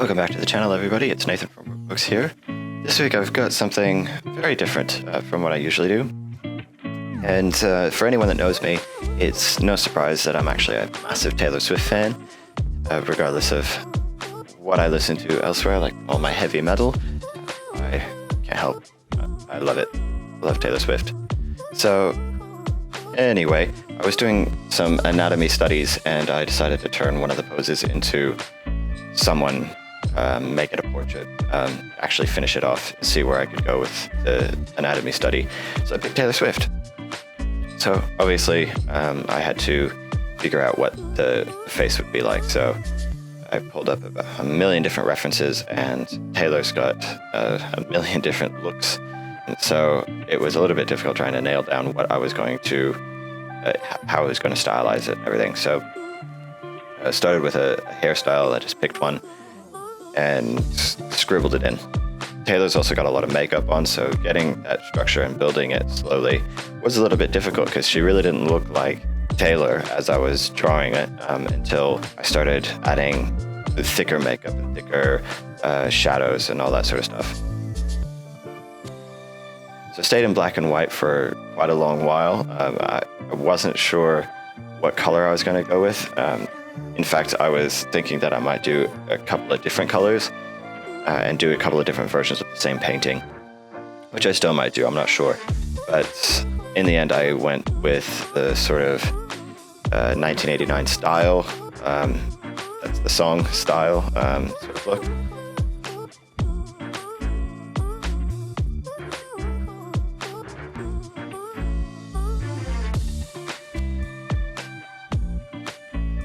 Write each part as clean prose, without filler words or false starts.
Welcome back to the channel, everybody. It's Nathan from Books here. This week I've got something very different from what I usually do. And for anyone that knows me, it's no surprise that I'm actually a massive Taylor Swift fan, regardless of what I listen to elsewhere, like all my heavy metal. I can't help. I love it. I love Taylor Swift. So anyway, I was doing some anatomy studies and I decided to turn one of the poses into someone, make it a portrait, actually finish it off, see where I could go with the anatomy study. So I picked Taylor Swift. So obviously I had to figure out what the face would be like. So I pulled up about a million different references, and Taylor's got a million different looks. And so it was a little bit difficult trying to nail down what I was going to, how I was going to stylize it and everything. So I started with a hairstyle. I just picked one and scribbled it in. Taylor's also got a lot of makeup on, so getting that structure and building it slowly was a little bit difficult because she really didn't look like Taylor as I was drawing it until I started adding thicker makeup and thicker shadows and all that sort of stuff. So I stayed in black and white for quite a long while. I wasn't sure what color I was going to go with. In fact, I was thinking that I might do a couple of different colors and do a couple of different versions of the same painting, which I still might do, I'm not sure. But in the end, I went with the sort of 1989 style, that's the song style sort of look.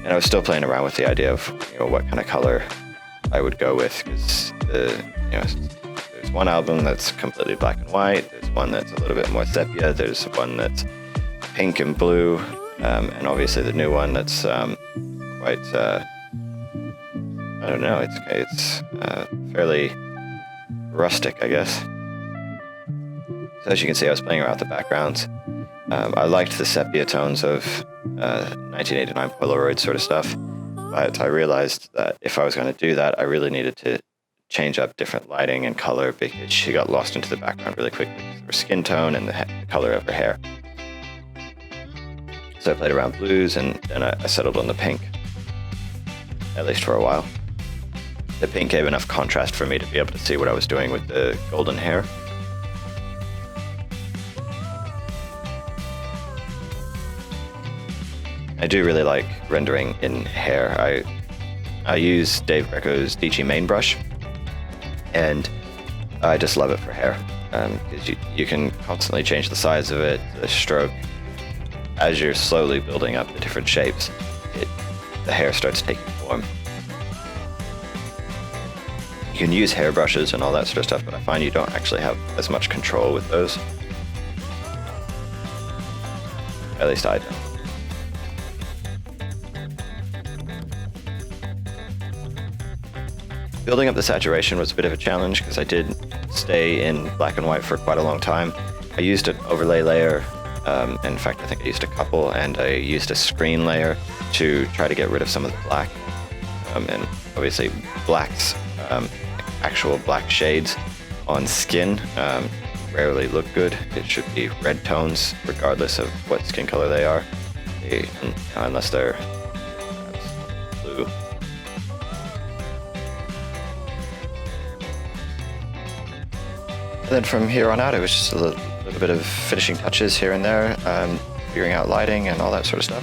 And I was still playing around with the idea of what kind of color I would go with, because there's one album that's completely black and white, there's one that's a little bit more sepia, there's one that's pink and blue, and obviously the new one that's quite I don't know, it's fairly rustic, I guess. So as you can see, I was playing around with the backgrounds. I liked the sepia tones of 1989 Polaroid sort of stuff, but I realized that if I was going to do that, I really needed to change up different lighting and color because she got lost into the background really quickly because of her skin tone and the color of her hair. So I played around blues and then I settled on the pink, at least for a while. The pink gave enough contrast for me to be able to see what I was doing with the golden hair. I do really like rendering in hair. I use Dave Greco's DG main brush, and I just love it for hair because you can constantly change the size of it, the stroke. As you're slowly building up the different shapes, the hair starts taking form. You can use hair brushes and all that sort of stuff, but I find you don't actually have as much control with those. At least I don't. Building up the saturation was a bit of a challenge because I did stay in black and white for quite a long time. I used an overlay layer, in fact I think I used a couple, and I used a screen layer to try to get rid of some of the black. And obviously blacks, actual black shades on skin rarely look good. It should be red tones regardless of what skin color they are, unless they're blue. And then from here on out, it was just a little bit of finishing touches here and there, figuring out lighting and all that sort of stuff.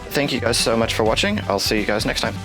Thank you guys so much for watching. I'll see you guys next time.